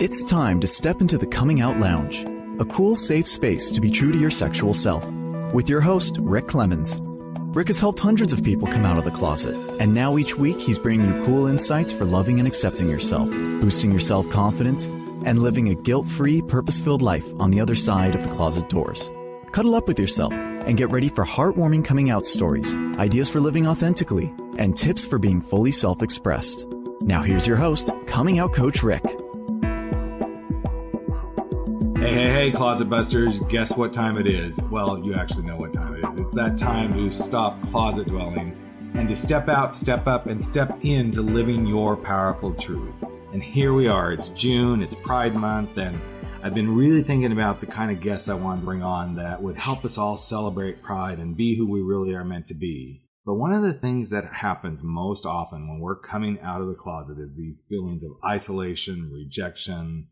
It's time to step into the Coming Out Lounge, a cool, safe space to be true to your sexual self. With your host, Rick Clemens. Rick has helped hundreds of people come out of the closet, and now each week he's bringing you cool insights for loving and accepting yourself, boosting your self-confidence, and living a guilt-free, purpose-filled life on the other side of the closet doors. Cuddle up with yourself and get ready for heartwarming coming out stories, ideas for living authentically, and tips for being fully self-expressed. Now here's your host, Coming Out Coach Rick. Hey, Closet Busters, guess what time it is? Well, you actually know what time it is. It's that time to stop closet dwelling and to step out, step up, and step into living your powerful truth. And here we are. It's June, it's Pride Month, and I've been really thinking about the kind of guests I want to bring on that would help us all celebrate Pride and be who we really are meant to be. But one of the things that happens most often when we're coming out of the closet is these feelings of isolation, rejection,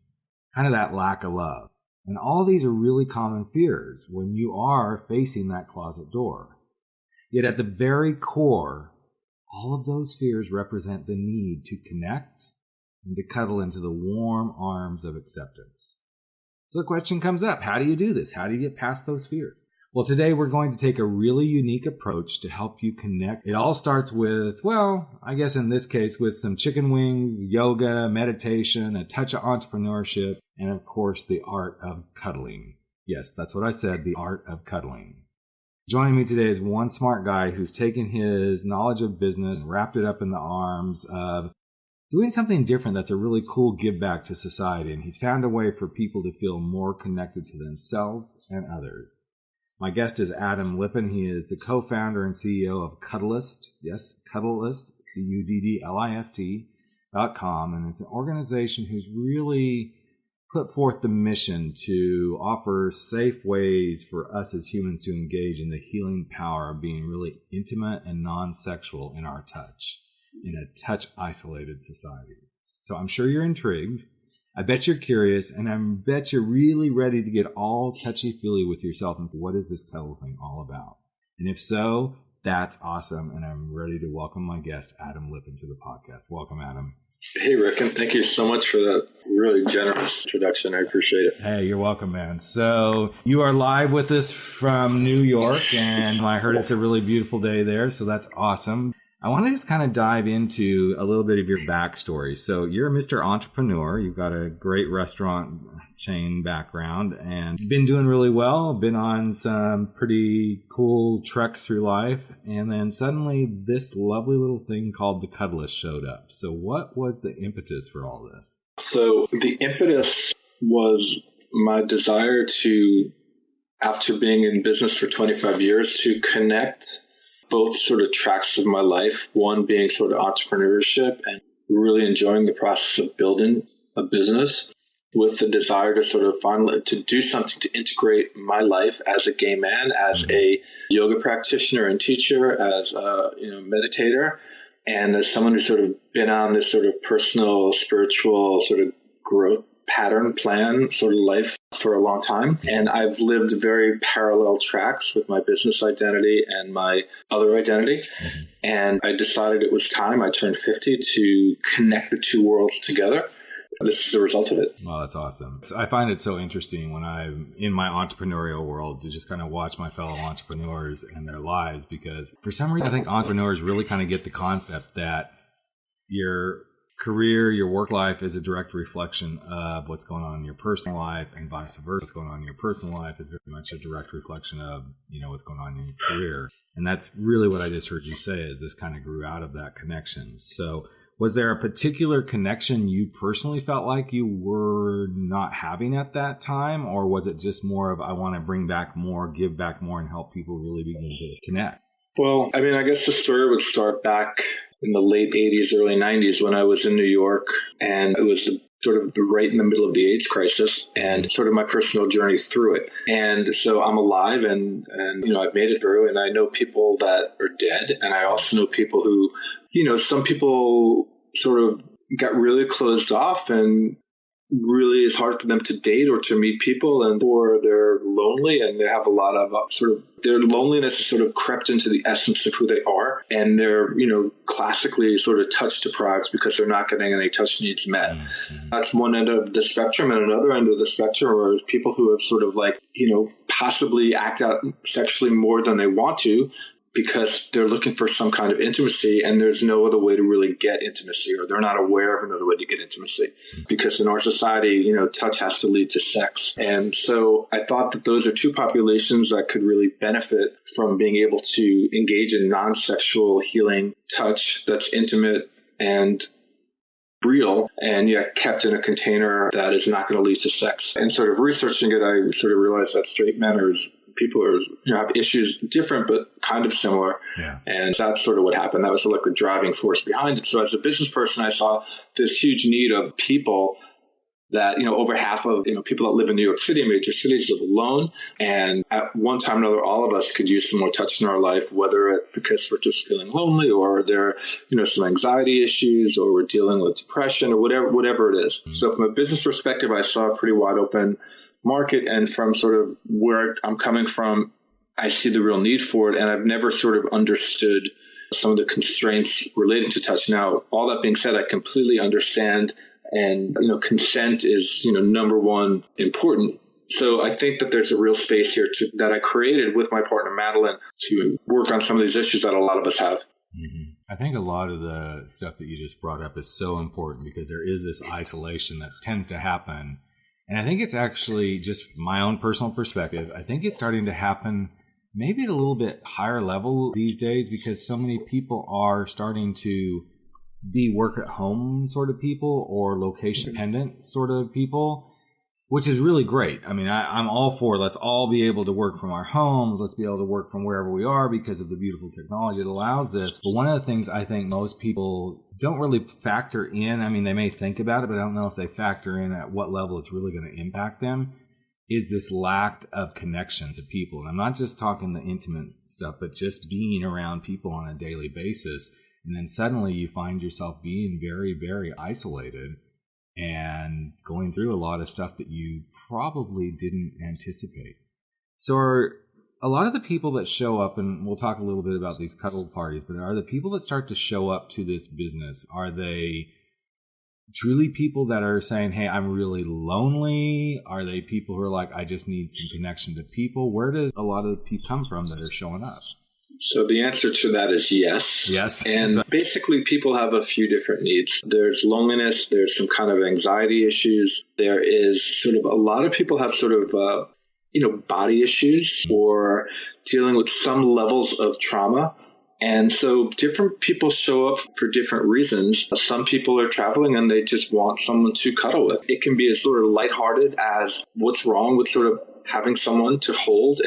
kind of that lack of love. And all these are really common fears when you are facing that closet door. Yet at the very core, all of those fears represent the need to connect and to cuddle into the warm arms of acceptance. So the question comes up, how do you do this? How do you get past those fears? Well, today we're going to take a really unique approach to help you connect. It all starts with, well, I guess in this case, with some chicken wings, yoga, meditation, a touch of entrepreneurship, and of course, the art of cuddling. Yes, that's what I said, the art of cuddling. Joining me today is one smart guy who's taken his knowledge of business and wrapped it up in the arms of doing something different that's a really cool give back to society. And he's found a way for people to feel more connected to themselves and others. My guest is Adam Lippin. He is the co-founder and CEO of Cuddlist. Yes, Cuddlist, cuddlist.com. And it's an organization who's really put forth the mission to offer safe ways for us as humans to engage in the healing power of being really intimate and non-sexual in our touch, in a touch-isolated society. So I'm sure you're intrigued. I bet you're curious, and I bet you're really ready to get all touchy-feely with yourself and what is this cuddle thing all about? And if so, that's awesome, and I'm ready to welcome my guest, Adam Lippin, to the podcast. Welcome, Adam. Hey, Rick, and thank you so much for that really generous introduction. I appreciate it. Hey, you're welcome, man. So you are live with us from New York, and I heard it's a really beautiful day there, so that's awesome. I want to just kind of dive into a little bit of your backstory. So you're Mr. Entrepreneur. You've got a great restaurant chain background and been doing really well, been on some pretty cool treks through life. And then suddenly this lovely little thing called the Cuddlist showed up. So what was the impetus for all this? So the impetus was my desire to, after being in business for 25 years, to connect both sort of tracks of my life, one being sort of entrepreneurship and really enjoying the process of building a business, with the desire to sort of finally to do something to integrate my life as a gay man, as a yoga practitioner and teacher, as a meditator, and as someone who's sort of been on this sort of personal, spiritual sort of growth pattern plan sort of life for a long time. And I've lived very parallel tracks with my business identity and my other identity. And I decided it was time, I turned 50, to connect the two worlds together. This is the result of it. Well, that's awesome. I find it so interesting when I'm in my entrepreneurial world to just kind of watch my fellow entrepreneurs and their lives, because for some reason, I think entrepreneurs really kind of get the concept that your career, your work life is a direct reflection of what's going on in your personal life, and vice versa. What's going on in your personal life is very much a direct reflection of, what's going on in your career. And that's really what I just heard you say, is this kind of grew out of that connection. So was there a particular connection you personally felt like you were not having at that time? Or was it just more of, I want to bring back more, give back more, and help people really begin to connect? Well, I mean, I guess the story would start back in the late 80s, early 90s, when I was in New York, and it was sort of right in the middle of the AIDS crisis and sort of my personal journey through it. And so I'm alive and I've made it through, and I know people that are dead. And I also know people who, some people sort of got really closed off and really is hard for them to date or to meet people, and or they're lonely and they have a lot of their loneliness is sort of crept into the essence of who they are, and they're classically sort of touch deprived because they're not getting any touch needs met. Mm-hmm. That's one end of the spectrum, and another end of the spectrum are people who have sort of possibly act out sexually more than they want to, because they're looking for some kind of intimacy and there's no other way to really get intimacy, or they're not aware of another way to get intimacy. Because in our society, touch has to lead to sex. And so I thought that those are two populations that could really benefit from being able to engage in non-sexual healing touch that's intimate and real, and yet kept in a container that is not going to lead to sex. And sort of researching it, I sort of realized that straight men people have issues different but kind of similar. Yeah. And that's sort of what happened. That was like the driving force behind it. So as a business person, I saw this huge need of people that, over half of, people that live in New York City and major cities live alone. And at one time or another, all of us could use some more touch in our life, whether it's because we're just feeling lonely, or there are, some anxiety issues, or we're dealing with depression, or whatever it is. Mm-hmm. So from a business perspective, I saw a pretty wide open market, and from sort of where I'm coming from, I see the real need for it, and I've never sort of understood some of the constraints relating to touch. Now, all that being said, I completely understand, and consent is number one important. So I think that there's a real space here that I created with my partner Madeline to work on some of these issues that a lot of us have. Mm-hmm. I think a lot of the stuff that you just brought up is so important, because there is this isolation that tends to happen. And I think it's actually, just my own personal perspective, I think it's starting to happen maybe at a little bit higher level these days, because so many people are starting to be work at home sort of people, or location dependent sort of people, which is really great. I mean, I'm all for, let's all be able to work from our homes. Let's be able to work from wherever we are because of the beautiful technology that allows this. But one of the things I think most people don't really factor in, I mean, they may think about it, but I don't know if they factor in at what level it's really going to impact them, is this lack of connection to people. And I'm not just talking the intimate stuff, but just being around people on a daily basis. And then suddenly you find yourself being very, very isolated and going through a lot of stuff that you probably didn't anticipate. So are a lot of the people that show up, and we'll talk a little bit about these cuddled parties, but are the people that start to show up to this business, are they truly people that are saying, hey, I'm really lonely? Are they people who are like, I just need some connection to people? Where does a lot of the people come from that are showing up? So the answer to that is yes. Yes. And basically people have a few different needs. There's loneliness. There's some kind of anxiety issues. There is sort of, a lot of people have sort of, body issues, or dealing with some levels of trauma. And so different people show up for different reasons. Some people are traveling and they just want someone to cuddle with. It can be as sort of lighthearted as what's wrong with sort of having someone to hold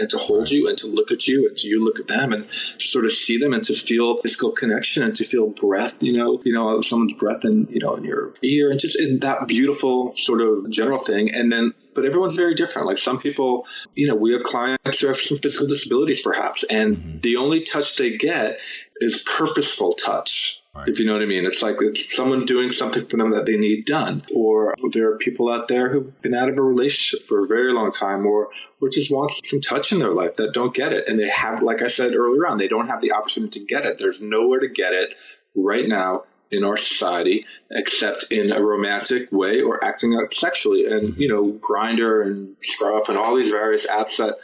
you and to look at you and to you look at them and to sort of see them and to feel physical connection and to feel breath, someone's breath in your ear, and just in that beautiful sort of general thing. And then, but everyone's very different. Like some people, we have clients who have some physical disabilities perhaps, and the only touch they get is purposeful touch. Right. If you know what I mean. It's like it's someone doing something for them that they need done. Or there are people out there who've been out of a relationship for a very long time, or just want some touch in their life that don't get it. And they have, like I said earlier on, they don't have the opportunity to get it. There's nowhere to get it right now in our society, except in a romantic way or acting out sexually. And, Grindr and Scruff and all these various apps that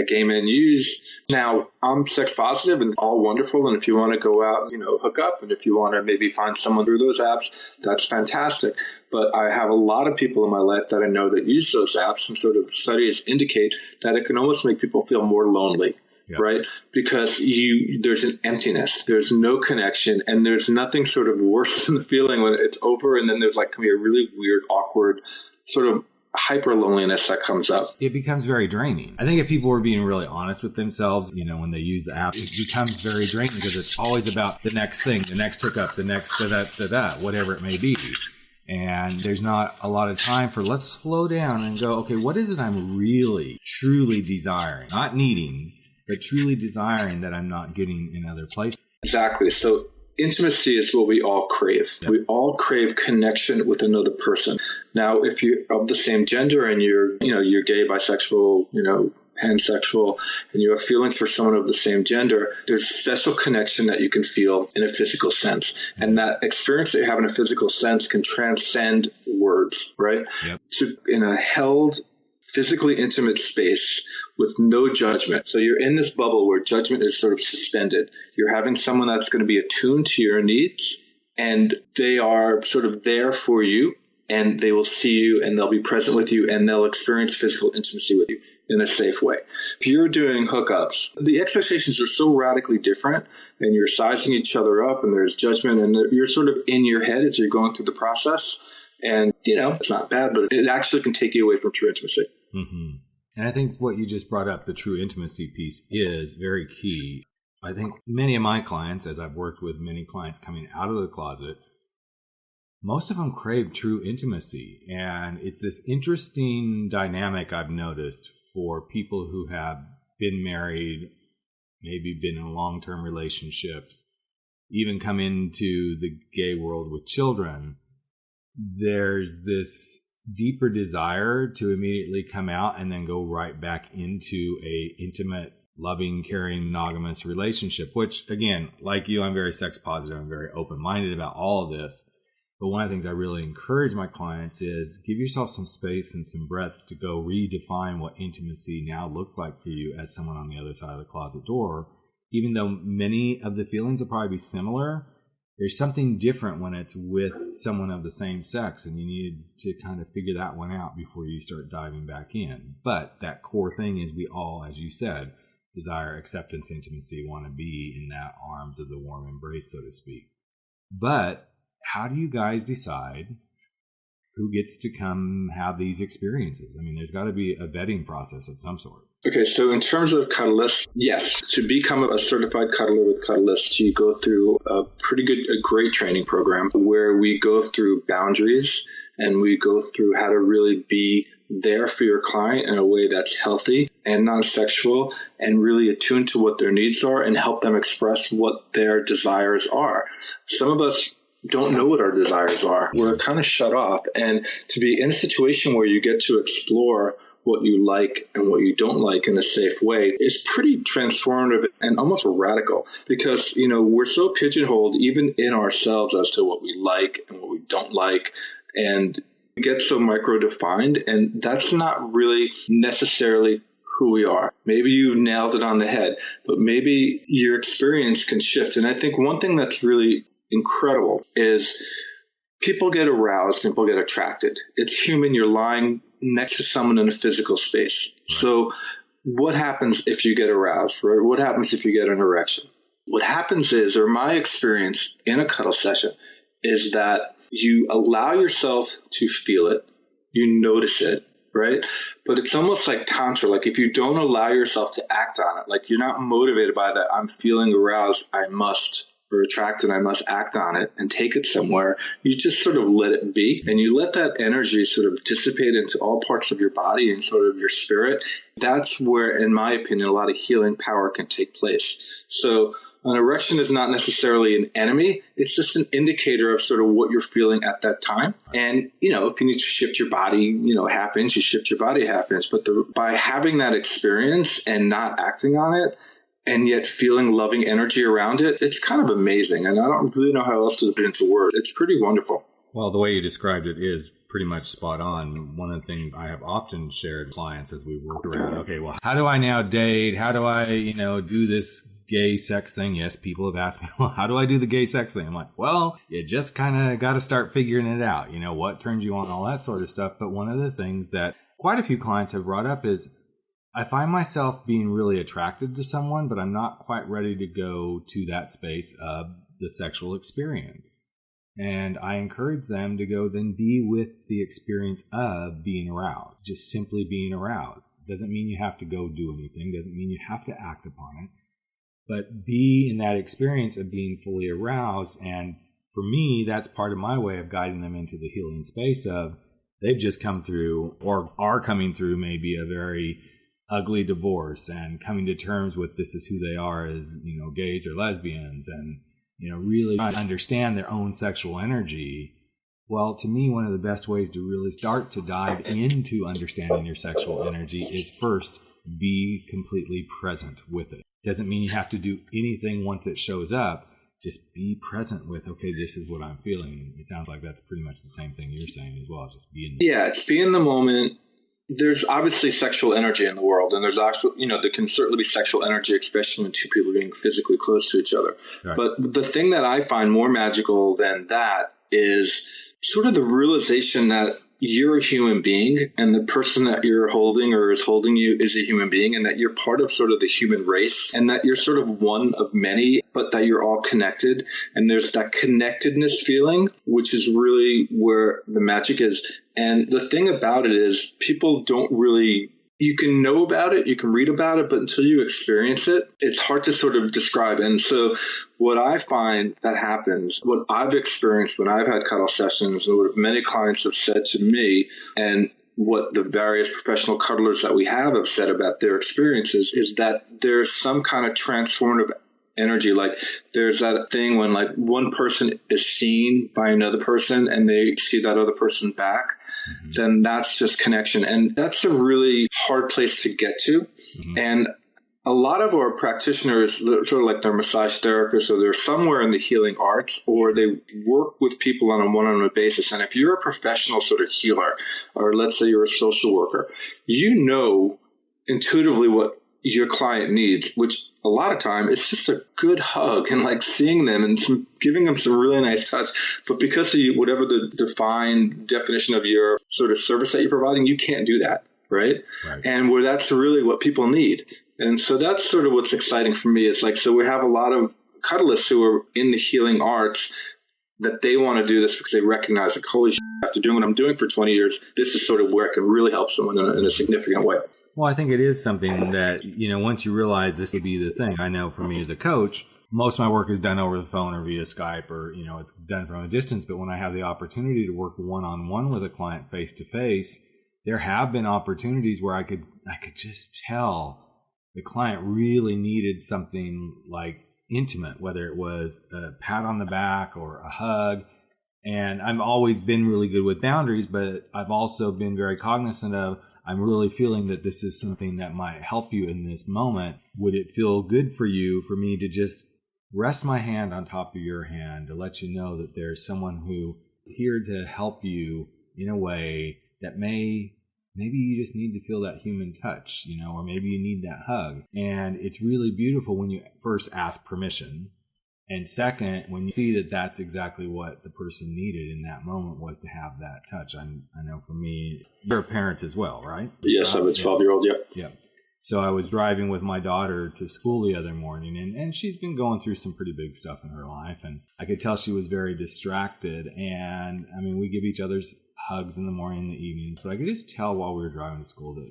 gay men use. Now, I'm sex positive and all wonderful. And if you want to go out, hook up, and if you want to maybe find someone through those apps, that's fantastic. But I have a lot of people in my life that I know that use those apps, and sort of studies indicate that it can almost make people feel more lonely. Yep. Right? Because there's an emptiness, there's no connection, and there's nothing sort of worse than the feeling when it's over, and then there's can be a really weird, awkward sort of hyper loneliness that comes up. It becomes very draining. I think if people were being really honest with themselves, when they use the app, it becomes very draining because it's always about the next thing, the next hookup, the next that, whatever it may be. And there's not a lot of time for, let's slow down and go, okay, what is it I'm really, truly desiring? Not needing, but truly desiring that I'm not getting in other places. Exactly. So intimacy is what we all crave. Yep. We all crave connection with another person. Now, if you're of the same gender and you're gay, bisexual, pansexual, and you have feelings for someone of the same gender, there's a special connection that you can feel in a physical sense. And that experience that you have in a physical sense can transcend words, right? Yep. So in a held, physically intimate space with no judgment. So you're in this bubble where judgment is sort of suspended. You're having someone that's going to be attuned to your needs, and they are sort of there for you, and they will see you, and they'll be present with you, and they'll experience physical intimacy with you in a safe way. If you're doing hookups, the expectations are so radically different, and you're sizing each other up, and there's judgment, and you're sort of in your head as you're going through the process. And, it's not bad, but it actually can take you away from true intimacy. Mm-hmm. And I think what you just brought up, the true intimacy piece, is very key. I think many of my clients, as I've worked with many clients coming out of the closet, most of them crave true intimacy. And it's this interesting dynamic I've noticed for people who have been married, maybe been in long-term relationships, even come into the gay world with children. There's this deeper desire to immediately come out and then go right back into a intimate, loving, caring, monogamous relationship, which, again, like you, I'm very sex positive. I'm very open-minded about all of this. But one of the things I really encourage my clients is give yourself some space and some breath to go redefine what intimacy now looks like for you as someone on the other side of the closet door. Even though many of the feelings will probably be similar, there's something different when it's with someone of the same sex, and you need to kind of figure that one out before you start diving back in. But that core thing is we all, as you said, desire acceptance, intimacy, want to be in that arms of the warm embrace, so to speak. But how do you guys decide who gets to come have these experiences? I mean, there's got to be a vetting process of some sort. Okay, so in terms of cuddlists, yes, to become a certified cuddler with cuddlists, you go through a great training program where we go through boundaries and we go through how to really be there for your client in a way that's healthy and non-sexual and really attuned to what their needs are and help them express what their desires are. Some of us don't know what our desires are. We're kind of shut off. And to be in a situation where you get to explore what you like and what you don't like in a safe way is pretty transformative and almost radical because, we're so pigeonholed even in ourselves as to what we like and what we don't like. And we get so micro-defined, and that's not really necessarily who we are. Maybe you nailed it on the head, but maybe your experience can shift. And I think one thing that's really incredible is people get aroused and people get attracted. It's human. You're lying next to someone in a physical space. Right. So what happens if you get aroused, right? What happens if you get an erection? What happens is, or my experience in a cuddle session, is that you allow yourself to feel it, you notice it, right? But it's almost like tantra. Like if you don't allow yourself to act on it, like you're not motivated by that, I'm feeling aroused, I must, or attracted, I must act on it and take it somewhere. You just sort of let it be, and you let that energy sort of dissipate into all parts of your body and sort of your spirit. That's where, in my opinion, a lot of healing power can take place. So an erection is not necessarily an enemy. It's just an indicator of sort of what you're feeling at that time. And, if you need to shift your body, half inch, you shift your body half inch. But by having that experience and not acting on it, and yet feeling loving energy around it, it's kind of amazing. And I don't really know how else to put it into words. It's pretty wonderful. Well, the way you described it is pretty much spot on. One of the things I have often shared with clients as we work around, okay, well, how do I now date? How do I, do this gay sex thing? Yes, people have asked me, well, how do I do the gay sex thing? I'm like, well, you just kind of got to start figuring it out. What turns you on, all that sort of stuff. But one of the things that quite a few clients have brought up is, I find myself being really attracted to someone, but I'm not quite ready to go to that space of the sexual experience. And I encourage them to go then be with the experience of being aroused, just simply being aroused. Doesn't mean you have to go do anything, doesn't mean you have to act upon it, but be in that experience of being fully aroused. And for me, that's part of my way of guiding them into the healing space of they've just come through or are coming through maybe a very ugly divorce and coming to terms with this is who they are as, gays or lesbians. And really understand their own sexual energy. Well, to me, one of the best ways to really start to dive into understanding your sexual energy is first be completely present with it. Doesn't mean you have to do anything once it shows up. Just be present with, okay, this is what I'm feeling. It sounds like that's pretty much the same thing you're saying as well. Just be in the Yeah, it's be in the moment. There's obviously sexual energy in the world, and there's actually, there can certainly be sexual energy, especially when two people are getting physically close to each other. Right. But the thing that I find more magical than that is sort of the realization that you're a human being, and the person that you're holding or is holding you is a human being, and that you're part of sort of the human race, and that you're sort of one of many, but that you're all connected. And there's that connectedness feeling, which is really where the magic is. And the thing about it is people don't really, you can know about it, you can read about it, but until you experience it, it's hard to sort of describe. And so what I find that happens, what I've experienced when I've had cuddle sessions, and what many clients have said to me, and what the various professional cuddlers that we have said about their experiences, is that there's some kind of transformative energy. Like there's that thing when like one person is seen by another person and they see that other person back, then that's just connection. And that's a really hard place to get to. And a lot of our practitioners, sort of like they're massage therapists, or they're somewhere in the healing arts, or they work with people on a one-on-one basis. And if you're a professional sort of healer, or let's say you're a social worker, you know intuitively what your client needs, which a lot of time it's just a good hug and like seeing them and giving them some really nice touch. But because of whatever the defined definition of your sort of service that you're providing, you can't do that. Right. And where that's really what people need. And so that's sort of what's exciting for me. Is like, so we have a lot of cuddlists who are in the healing arts that they want to do this because they recognize, like, holy shit, after doing what I'm doing for 20 years, this is sort of where it can really help someone in a significant way. Well, I think it is something that, once you realize this would be the thing. I know for me as a coach, most of my work is done over the phone or via Skype, or, it's done from a distance. But when I have the opportunity to work one-on-one with a client face to face, there have been opportunities where I could just tell the client really needed something like intimate, whether it was a pat on the back or a hug. And I've always been really good with boundaries, but I've also been very cognizant of, I'm really feeling that this is something that might help you in this moment. Would it feel good for you for me to just rest my hand on top of your hand to let you know that there's someone who is here to help you in a way that maybe you just need to feel that human touch, or maybe you need that hug. And it's really beautiful when you first ask permission. And second, when you see that that's exactly what the person needed in that moment, was to have that touch. I know for me, you're a parent as well, right? Yes, I have a 12-year-old, Yeah. So I was driving with my daughter to school the other morning, and she's been going through some pretty big stuff in her life. And I could tell she was very distracted. And, we give each other's hugs in the morning and the evening. So I could just tell while we were driving to school that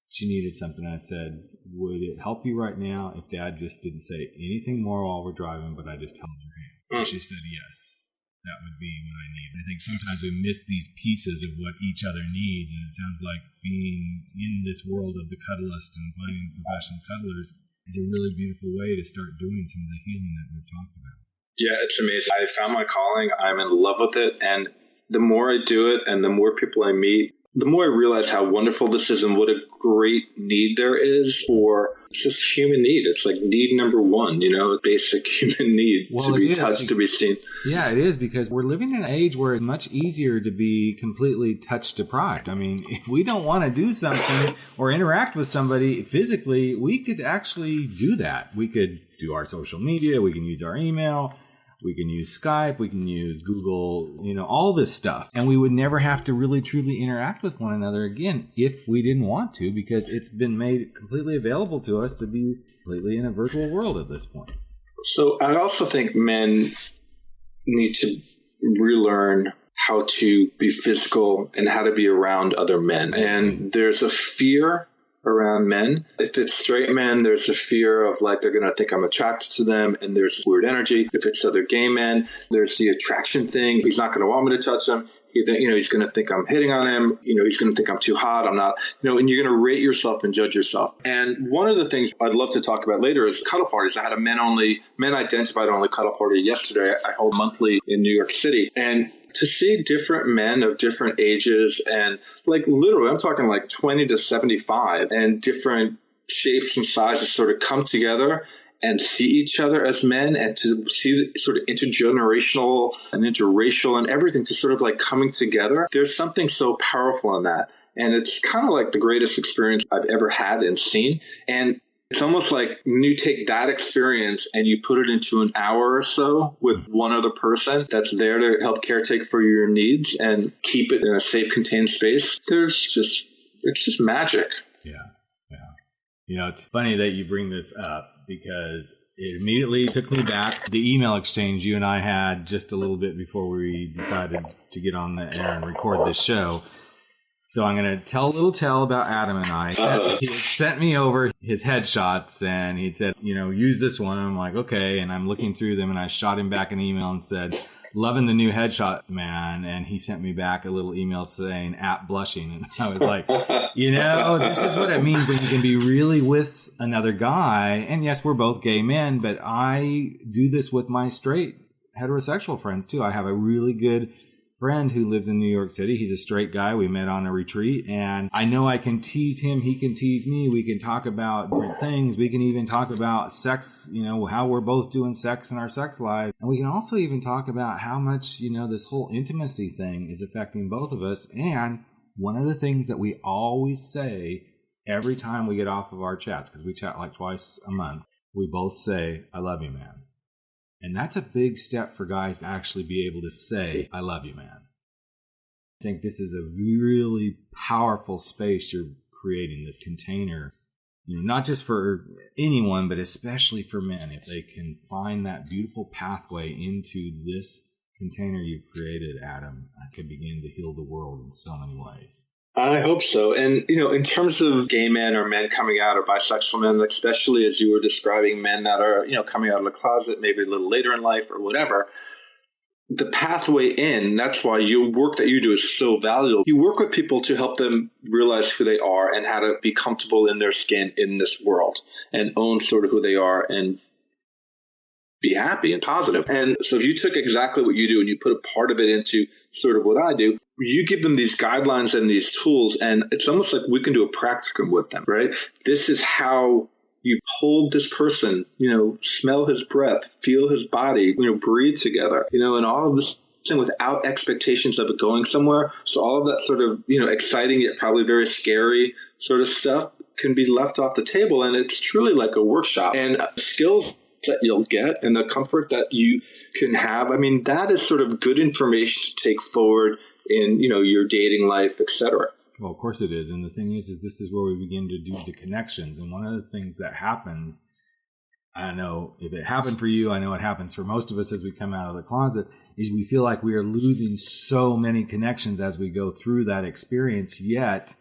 she needed something. I said, would it help you right now if Dad just didn't say anything more while we're driving, but I just held your hand? And she said, yes, that would be what I need. I think sometimes we miss these pieces of what each other needs. And it sounds like being in this world of the cuddlist and finding professional cuddlers is a really beautiful way to start doing some of the healing that we've talked about. Yeah, it's amazing. I found my calling. I'm in love with it. And the more I do it and the more people I meet, the more I realize how wonderful this is and what a great need there is for just human need. It's like need number one, basic human need, to be touched, to be seen. Yeah, it is, because we're living in an age where it's much easier to be completely touch deprived. If we don't want to do something or interact with somebody physically, we could actually do that. We could do our social media. We can use our email. We can use Skype, we can use Google, all this stuff. And we would never have to really truly interact with one another again if we didn't want to, because it's been made completely available to us to be completely in a virtual world at this point. So I also think men need to relearn how to be physical and how to be around other men. And there's a fear around men. If it's straight men, there's a fear of like they're going to think I'm attracted to them, and there's weird energy. If it's other gay men, there's the attraction thing. He's not going to want me to touch him. He's going to think I'm hitting on him. He's going to think I'm too hot. I'm not, and you're going to rate yourself and judge yourself. And one of the things I'd love to talk about later is cuddle parties. I had a men identified only cuddle party yesterday. I hold monthly in New York City. And to see different men of different ages and literally, I'm talking 20 to 75 and different shapes and sizes sort of come together and see each other as men, and to see the sort of intergenerational and interracial and everything to sort of coming together. There's something so powerful in that. And it's kind of the greatest experience I've ever had and seen. And it's almost like when you take that experience and you put it into an hour or so with one other person that's there to help caretake for your needs and keep it in a safe, contained space. It's just magic. Yeah. It's funny that you bring this up, because it immediately took me back to the email exchange you and I had just a little bit before we decided to get on the air and record this show. So I'm going to tell a little tale about Adam and I. He sent me over his headshots, and he said, use this one. I'm like, okay. And I'm looking through them, and I shot him back an email and said, loving the new headshots, man. And he sent me back a little email saying, @blushing. And I was like, this is what it means when you can be really with another guy. And yes, we're both gay men, but I do this with my straight heterosexual friends too. I have a really good friend who lives in New York City. He's a straight guy. We met on a retreat, and I know I can tease him. He can tease me. We can talk about different things. We can even talk about sex, how we're both doing sex in our sex life. And we can also even talk about how much, this whole intimacy thing is affecting both of us. And one of the things that we always say every time we get off of our chats, because we chat twice a month, we both say, I love you, man. And that's a big step for guys to actually be able to say, I love you, man. I think this is a really powerful space you're creating, this container, not just for anyone, but especially for men. If they can find that beautiful pathway into this container you've created, Adam, I could begin to heal the world in so many ways. I hope so. And, in terms of gay men or men coming out or bisexual men, especially as you were describing men that are, coming out of the closet maybe a little later in life or whatever, the pathway in, that's why your work that you do is so valuable. You work with people to help them realize who they are and how to be comfortable in their skin in this world and own sort of who they are and be happy and positive. And so if you took exactly what you do and you put a part of it into sort of what I do, you give them these guidelines and these tools, and it's almost like we can do a practicum with them, right? This is how you hold this person, smell his breath, feel his body, breathe together, and all of this thing without expectations of it going somewhere. So all of that sort of, exciting yet probably very scary sort of stuff can be left off the table. And it's truly like a workshop, and skills that you'll get and the comfort that you can have. I mean, that is sort of good information to take forward in, your dating life, etc. Well, of course it is. And the thing is this is where we begin to do the connections. And one of the things that happens, I know if it happened for you, I know it happens for most of us as we come out of the closet, is we feel like we are losing so many connections as we go through that experience. Yet,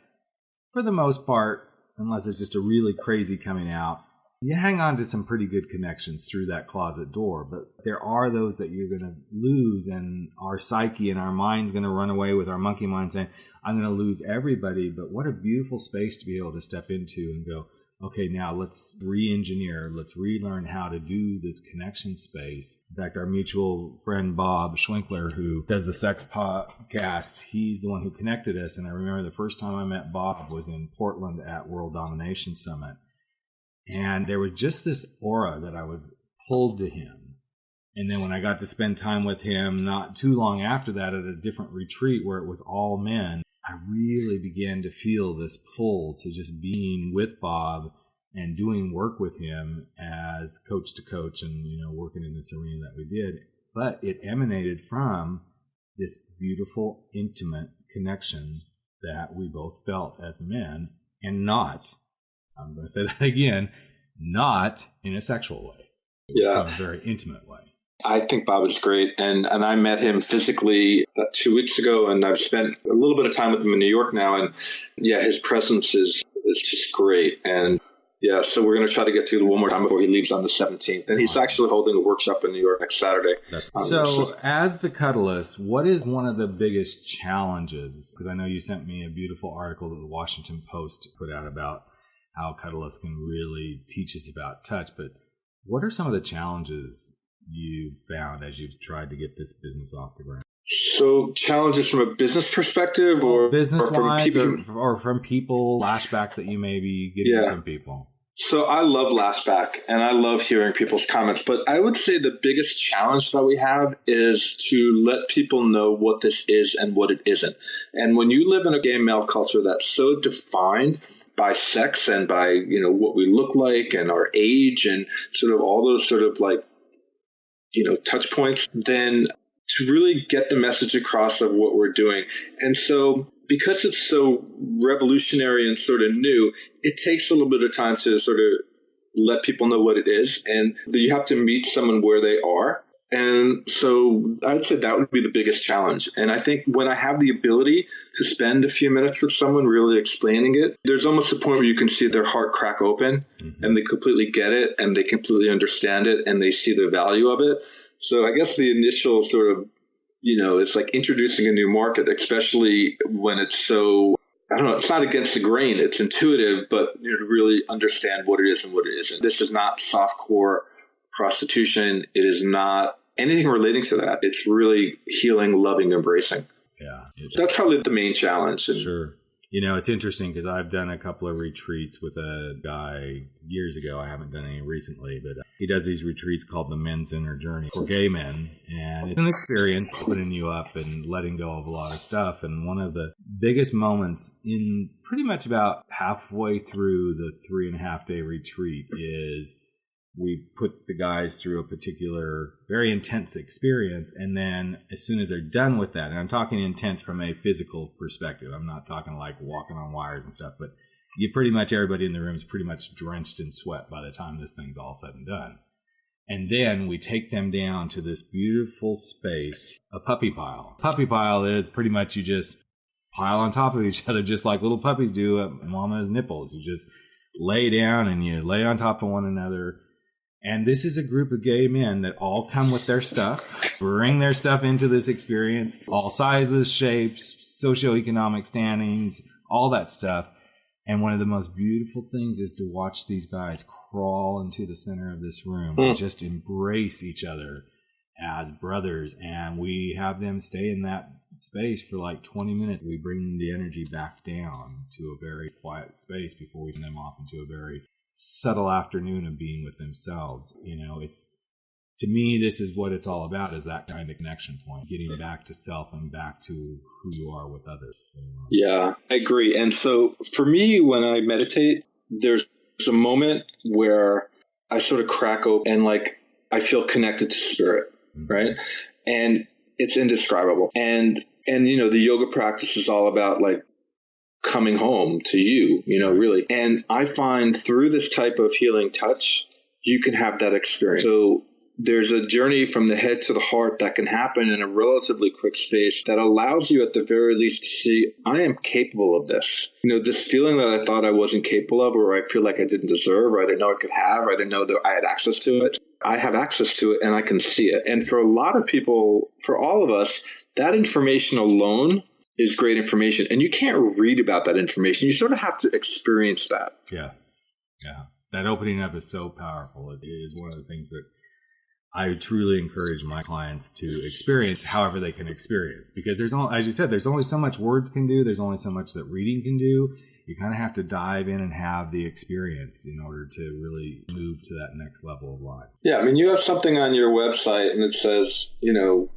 for the most part, unless it's just a really crazy coming out, you hang on to some pretty good connections through that closet door. But there are those that you're going to lose, and our psyche and our mind's going to run away with our monkey mind saying, I'm going to lose everybody. But what a beautiful space to be able to step into and go, okay, now let's re-engineer, let's relearn how to do this connection space. In fact, our mutual friend Bob Schwinkler, who does the sex podcast, he's the one who connected us. And I remember the first time I met Bob was in Portland at World Domination Summit. And there was just this aura that I was pulled to him. And then when I got to spend time with him not too long after that at a different retreat where it was all men, I really began to feel this pull to just being with Bob and doing work with him as coach to coach and, working in this arena that we did. But it emanated from this beautiful, intimate connection that we both felt as men, and not, I'm going to say that again, not in a sexual way. Yeah. In a very intimate way. I think Bob is great. And I met him physically about 2 weeks ago, and I've spent a little bit of time with him in New York now. And yeah, his presence is just great. And Yeah, so we're going to try to get to it one more time before he leaves on the 17th. And he's actually holding a workshop in New York next Saturday. So as the cuddlist, what is one of the biggest challenges? Because I know you sent me a beautiful article that the Washington Post put out about how cuddlists can really teach us about touch. But what are some of the challenges you've found as you've tried to get this business off the ground? So challenges from a business perspective or business-wise or from people, flashback that you may be getting from people? So I love Lashback and I love hearing people's comments, but I would say the biggest challenge that we have is to let people know what this is and what it isn't. And when you live in a gay male culture that's so defined by sex and by, you know, what we look like and our age and sort of all those sort of like, you know, touch points, then to really get the message across of what we're doing. And so because it's so revolutionary and sort of new, it takes a little bit of time to sort of let people know what it is. And you have to meet someone where they are. And so I'd say that would be the biggest challenge. And I think when I have the ability to spend a few minutes with someone really explaining it, there's almost a point where you can see their heart crack open and they completely get it and they completely understand it and they see the value of it. So I guess the initial sort of, you know, it's like introducing a new market, especially when it's so, I don't know, it's not against the grain. It's intuitive, but you know, to really understand what it is and what it isn't. This is not softcore prostitution. It is not anything relating to that. It's really healing, loving, embracing. Yeah. That's probably the main challenge. Sure. You know, it's interesting because I've done a couple of retreats with a guy years ago. I haven't done any recently, but he does these retreats called the Men's Inner Journey for gay men. And it's an experience opening you up and letting go of a lot of stuff. And one of the biggest moments in pretty much about halfway through the 3.5-day retreat is we put the guys through a particular very intense experience, and then as soon as they're done with that, and I'm talking intense from a physical perspective, I'm not talking like walking on wires and stuff, but you pretty much, everybody in the room is pretty much drenched in sweat by the time this thing's all said and done. And then we take them down to this beautiful space, a puppy pile. Puppy pile is pretty much you just pile on top of each other just like little puppies do at mama's nipples. You just lay down and you lay on top of one another. And this is a group of gay men that all come with their stuff, bring their stuff into this experience, all sizes, shapes, socioeconomic standings, all that stuff. And one of the most beautiful things is to watch these guys crawl into the center of this room and just embrace each other as brothers. And we have them stay in that space for like 20 minutes. We bring the energy back down to a very quiet space before we send them off into a very subtle afternoon of being with themselves. You know, it's, to me, this is what it's all about, is that kind of connection point, getting back to self and back to who you are with others. So, yeah, I agree. And so for me, when I meditate, there's a moment where I sort of crack open and like I feel connected to spirit, right? And it's indescribable. And you know, the yoga practice is all about like coming home to you, you know, really. And I find through this type of healing touch, you can have that experience. So there's a journey from the head to the heart that can happen in a relatively quick space that allows you at the very least to see, I am capable of this. You know, this feeling that I thought I wasn't capable of, or I feel like I didn't deserve, or I didn't know I could have, or I didn't know that I had access to it. I have access to it and I can see it. And for a lot of people, for all of us, that information alone is great information. And you can't read about that information. You sort of have to experience that. Yeah. That opening up is so powerful. It is one of the things that I truly encourage my clients to experience however they can experience. Because there's only, as you said, there's only so much words can do. There's only so much that reading can do. You kind of have to dive in and have the experience in order to really move to that next level of life. Yeah. I mean, you have something on your website and it says, you know,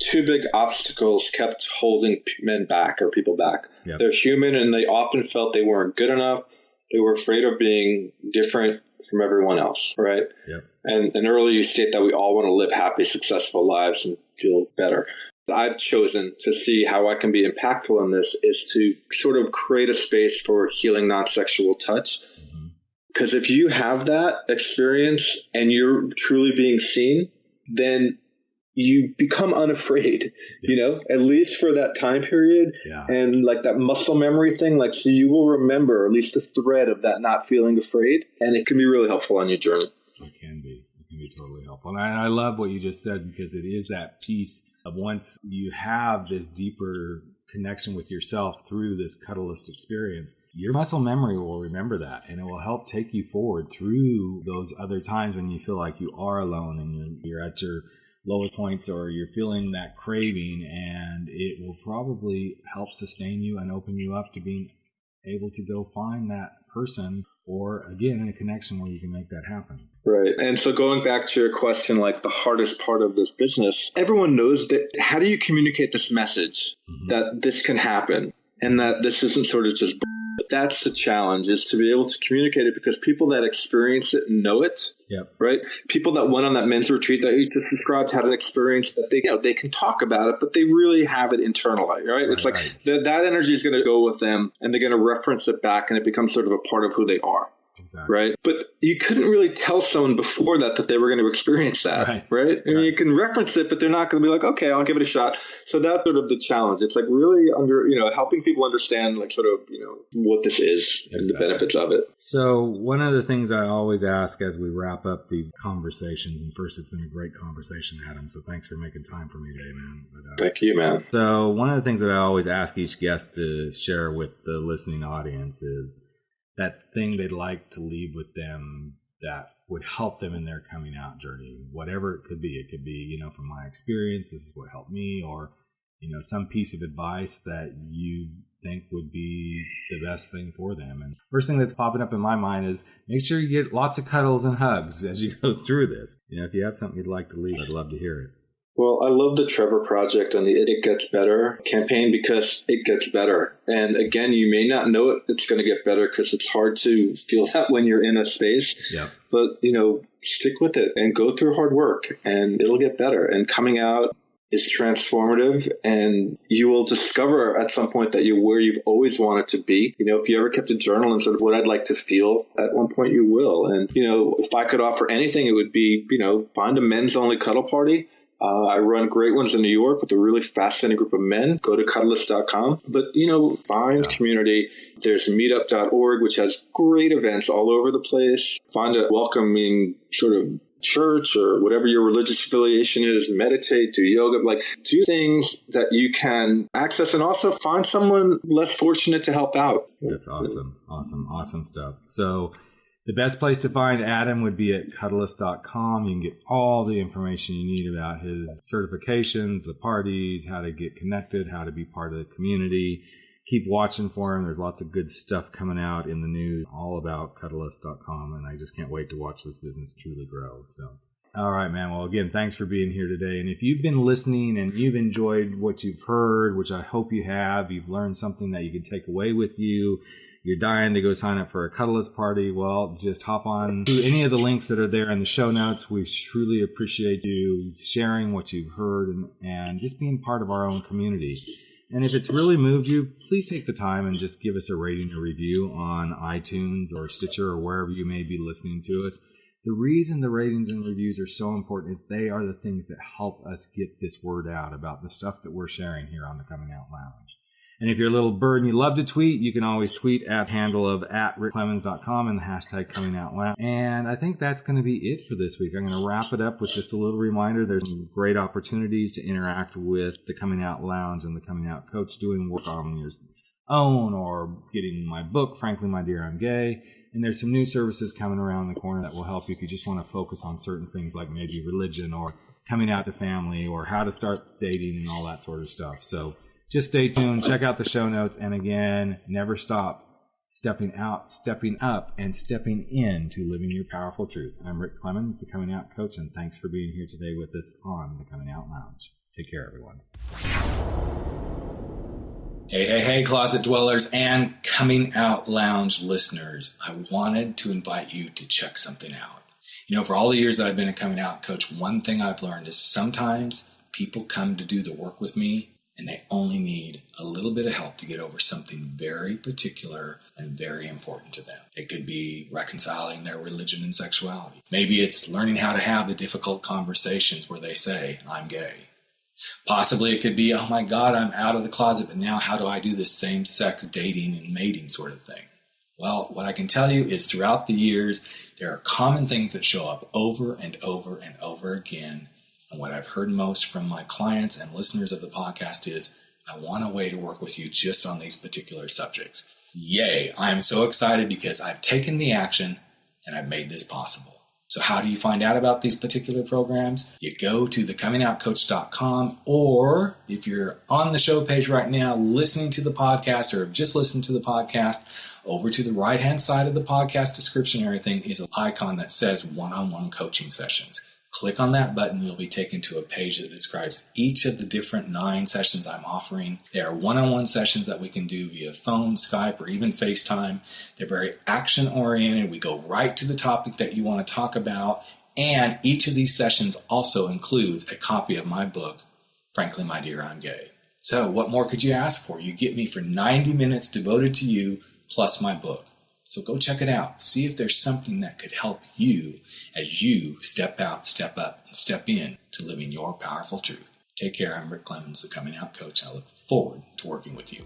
2 big obstacles kept holding men back or people back. Yep. They're human and they often felt they weren't good enough. They were afraid of being different from everyone else, right? Yep. And earlier you state that we all want to live happy, successful lives and feel better. I've chosen to see how I can be impactful in this is to sort of create a space for healing non-sexual touch. Because if you have that experience and you're truly being seen, then you become unafraid, at least for that time period. Yeah. And like that muscle memory thing, like, so you will remember at least a thread of that not feeling afraid. And it can be really helpful on your journey. It can be. It can be totally helpful. And I love what you just said, because it is that piece of once you have this deeper connection with yourself through this cuddlist experience, your muscle memory will remember that, and it will help take you forward through those other times when you feel like you are alone and you're at your lowest points, or you're feeling that craving, and it will probably help sustain you and open you up to being able to go find that person, or again, in a connection where you can make that happen. Right. And so going back to your question, like the hardest part of this business, everyone knows that. How do you communicate this message that this can happen and that this isn't sort of just that's the challenge, is to be able to communicate it, because people that experience it know it. Yep. Right. People that went on that men's retreat that you just described had an experience that they can talk about it, but they really have it internalized. Right. It's like that energy is going to go with them, and they're going to reference it back, and it becomes sort of a part of who they are. Exactly. Right. But you couldn't really tell someone before that they were going to experience that. Right. I mean, you can reference it, but they're not going to be like, okay, I'll give it a shot. So that's sort of the challenge. It's like really helping people understand like sort of, what this is and the benefits of it. So one of the things I always ask as we wrap up these conversations, and first, it's been a great conversation, Adam. So thanks for making time for me today, man. Thank you, man. So one of the things that I always ask each guest to share with the listening audience is that thing they'd like to leave with them that would help them in their coming out journey, whatever it could be. It could be, from my experience, this is what helped me, or, some piece of advice that you think would be the best thing for them. And first thing that's popping up in my mind is make sure you get lots of cuddles and hugs as you go through this. If you have something you'd like to leave, I'd love to hear it. Well, I love the Trevor Project and the It Gets Better campaign, because it gets better. And again, you may not know it's going to get better, because it's hard to feel that when you're in a space. Yeah. But, stick with it and go through hard work, and it'll get better. And coming out is transformative, and you will discover at some point that you're where you've always wanted to be. If you ever kept a journal and sort of what I'd like to feel, at one point you will. And, if I could offer anything, it would be, find a men's only cuddle party. I run great ones in New York with a really fascinating group of men. Go to cuddlist.com. But, find community. There's meetup.org, which has great events all over the place. Find a welcoming sort of church or whatever your religious affiliation is. Meditate, do yoga, do things that you can access, and also find someone less fortunate to help out. That's awesome. Awesome stuff. So the best place to find Adam would be at cuddlist.com. You can get all the information you need about his certifications, the parties, how to get connected, how to be part of the community. Keep watching for him. There's lots of good stuff coming out in the news all about cuddlist.com, and I just can't wait to watch this business truly grow. So, all right, man. Well, again, thanks for being here today. And if you've been listening and you've enjoyed what you've heard, which I hope you have, you've learned something that you can take away with you, you're dying to go sign up for a Cuddlist party, well, just hop on to any of the links that are there in the show notes. We truly appreciate you sharing what you've heard and just being part of our own community. And if it's really moved you, please take the time and just give us a rating or review on iTunes or Stitcher or wherever you may be listening to us. The reason the ratings and reviews are so important is they are the things that help us get this word out about the stuff that we're sharing here on the Coming Out Lounge. And if you're a little bird and you love to tweet, you can always tweet at handle of @rickclemens.com and the hashtag Coming Out Loud. And I think that's going to be it for this week. I'm going to wrap it up with just a little reminder. There's some great opportunities to interact with the Coming Out Lounge and the Coming Out Coach, doing work on your own or getting my book, Frankly, My Dear, I'm Gay. And there's some new services coming around the corner that will help you if you just want to focus on certain things like maybe religion or coming out to family or how to start dating and all that sort of stuff. So just stay tuned, check out the show notes, and again, never stop stepping out, stepping up, and stepping into living your powerful truth. I'm Rick Clemens, the Coming Out Coach, and thanks for being here today with us on the Coming Out Lounge. Take care, everyone. Hey, Closet Dwellers and Coming Out Lounge listeners. I wanted to invite you to check something out. For all the years that I've been a Coming Out Coach, one thing I've learned is sometimes people come to do the work with me And they only need a little bit of help to get over something very particular and very important to them. It could be reconciling their religion and sexuality. Maybe it's learning how to have the difficult conversations where they say, I'm gay. Possibly it could be, oh my God, I'm out of the closet, but now how do I do this same-sex dating and mating sort of thing? Well, what I can tell you is throughout the years, there are common things that show up over and over and over again. And what I've heard most from my clients and listeners of the podcast is, I want a way to work with you just on these particular subjects. Yay! I am so excited because I've taken the action and I've made this possible. So how do you find out about these particular programs? You go to thecomingoutcoach.com, or if you're on the show page right now listening to the podcast or have just listened to the podcast, over to the right-hand side of the podcast description and everything is an icon that says one-on-one coaching sessions. Click on that button, you'll be taken to a page that describes each of the different 9 sessions I'm offering. They are one-on-one sessions that we can do via phone, Skype, or even FaceTime. They're very action-oriented. We go right to the topic that you want to talk about. And each of these sessions also includes a copy of my book, Frankly, My Dear, I'm Gay. So what more could you ask for? You get me for 90 minutes devoted to you, plus my book. So go check it out. See if there's something that could help you as you step out, step up, and step in to living your powerful truth. Take care. I'm Rick Clemens, the Coming Out Coach. I look forward to working with you.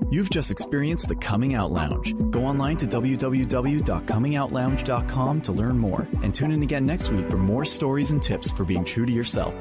You've just experienced the Coming Out Lounge. Go online to www.comingoutlounge.com to learn more and tune in again next week for more stories and tips for being true to yourself.